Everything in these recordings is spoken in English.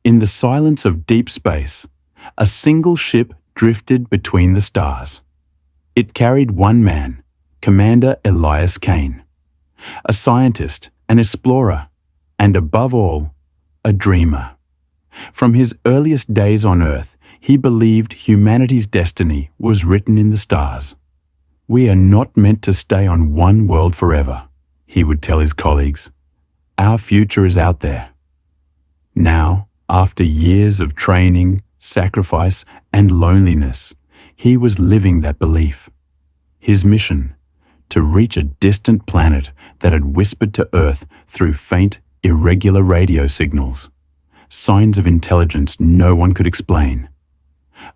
In the silence of deep space, a single ship drifted between the stars. It carried one man, Commander Elias Kane, a scientist, an explorer, and above all, a dreamer. From his earliest days on Earth, he believed humanity's destiny was written in the stars. "We are not meant to stay on one world forever," he would tell his colleagues. "Our future is out there." Now, after years of training, sacrifice, and loneliness, he was living that belief. His mission: to reach a distant planet that had whispered to Earth through faint, irregular radio signals, signs of intelligence no one could explain.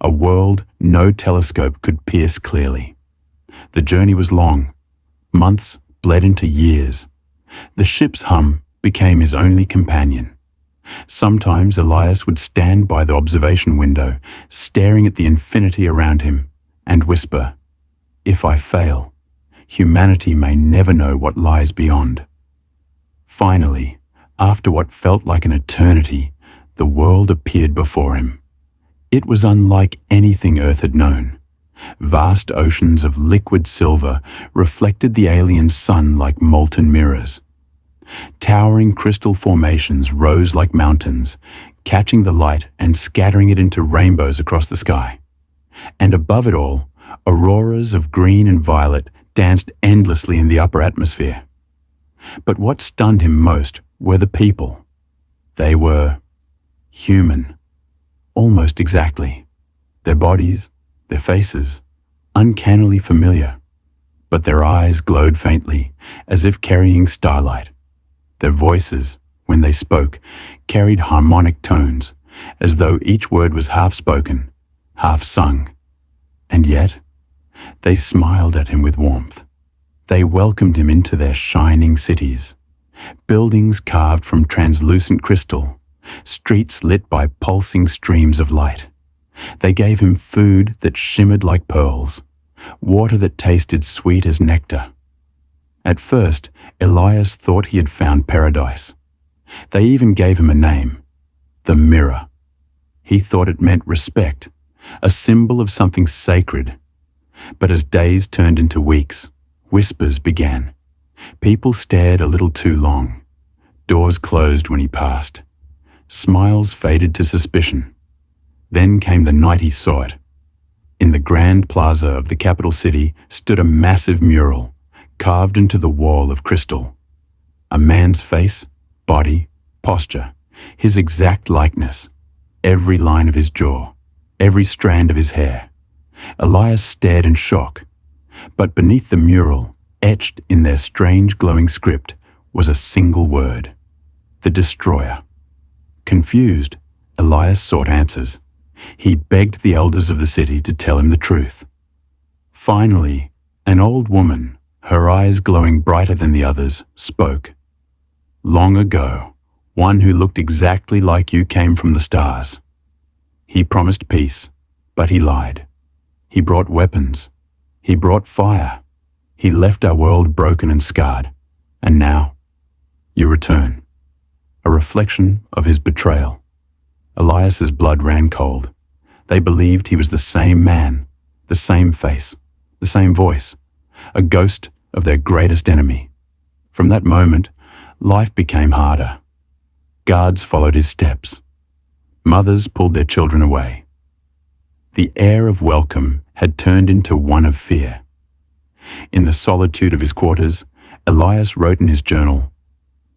A world no telescope could pierce clearly. The journey was long. Months bled into years. The ship's hum became his only companion. Sometimes Elias would stand by the observation window, staring at the infinity around him, and whisper, "If I fail, humanity may never know what lies beyond." Finally, after what felt like an eternity, the world appeared before him. It was unlike anything Earth had known. Vast oceans of liquid silver reflected the alien sun like molten mirrors. Towering crystal formations rose like mountains, catching the light and scattering it into rainbows across the sky. And above it all, auroras of green and violet danced endlessly in the upper atmosphere. But what stunned him most were the people. They were human, almost exactly. Their bodies, their faces, uncannily familiar. But their eyes glowed faintly, as if carrying starlight. Their voices, when they spoke, carried harmonic tones, as though each word was half spoken, half sung. And yet, they smiled at him with warmth. They welcomed him into their shining cities, buildings carved from translucent crystal, streets lit by pulsing streams of light. They gave him food that shimmered like pearls, water that tasted sweet as nectar. At first, Elias thought he had found paradise. They even gave him a name, the Mirror. He thought it meant respect, a symbol of something sacred. But as days turned into weeks, whispers began. People stared a little too long. Doors closed when he passed. Smiles faded to suspicion. Then came the night he saw it. In the grand plaza of the capital city stood a massive mural, carved into the wall of crystal. A man's face, body, posture, his exact likeness, every line of his jaw, every strand of his hair. Elias stared in shock, but beneath the mural, etched in their strange glowing script, was a single word: the Destroyer. Confused, Elias sought answers. He begged the elders of the city to tell him the truth. Finally, an old woman, her eyes glowing brighter than the others, spoke. "Long ago, one who looked exactly like you came from the stars. He promised peace, but he lied. He brought weapons. He brought fire. He left our world broken and scarred. And now, you return." A reflection of his betrayal. Elias's blood ran cold. They believed he was the same man, the same face, the same voice, a ghost of their greatest enemy. From that moment, life became harder. Guards followed his steps. Mothers pulled their children away. The air of welcome had turned into one of fear. In the solitude of his quarters, Elias wrote in his journal,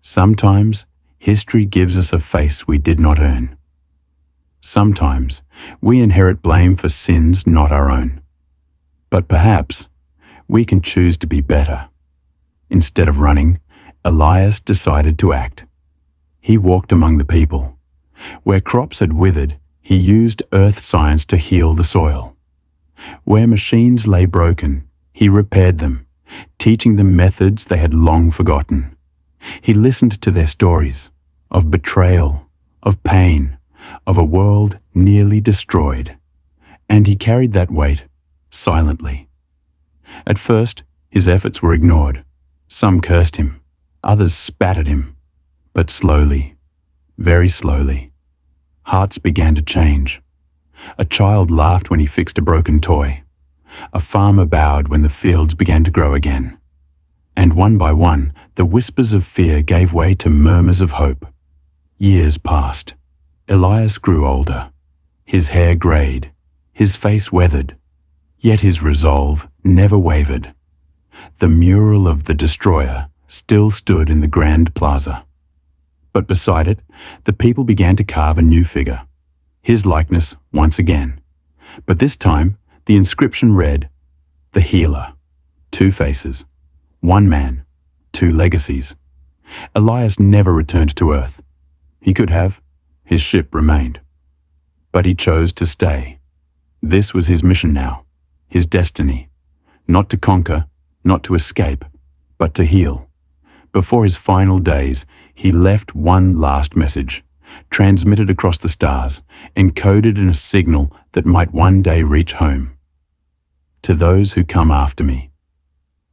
"Sometimes history gives us a face we did not earn. Sometimes we inherit blame for sins not our own. But perhaps we can choose to be better." Instead of running, Elias decided to act. He walked among the people. Where crops had withered, he used earth science to heal the soil. Where machines lay broken, he repaired them, teaching them methods they had long forgotten. He listened to their stories of betrayal, of pain, of a world nearly destroyed, and he carried that weight silently. At first, his efforts were ignored. Some cursed him, others spat at him, but slowly, very slowly, Hearts began to change. A child laughed when he fixed a broken toy. A farmer bowed when the fields began to grow again. And one by one, the whispers of fear gave way to murmurs of hope. Years passed. Elias grew older. His hair greyed, his face weathered, yet his resolve never wavered. The mural of the destroyer still stood in the grand plaza. But beside it, the people began to carve a new figure, his likeness once again. But this time, the inscription read, "The Healer, 2 faces, 1 man, 2 legacies." Elias never returned to Earth. He could have. His ship remained. But he chose to stay. This was his mission now, his destiny. Not to conquer, not to escape, but to heal. Before his final days, he left one last message, transmitted across the stars, encoded in a signal that might one day reach home. To those who come after me,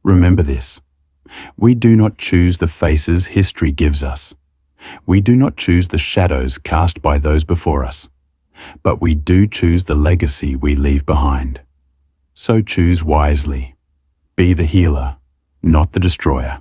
remember this. We do not choose the faces history gives us. We do not choose the shadows cast by those before us. But we do choose the legacy we leave behind. So choose wisely. Be the healer, not the destroyer.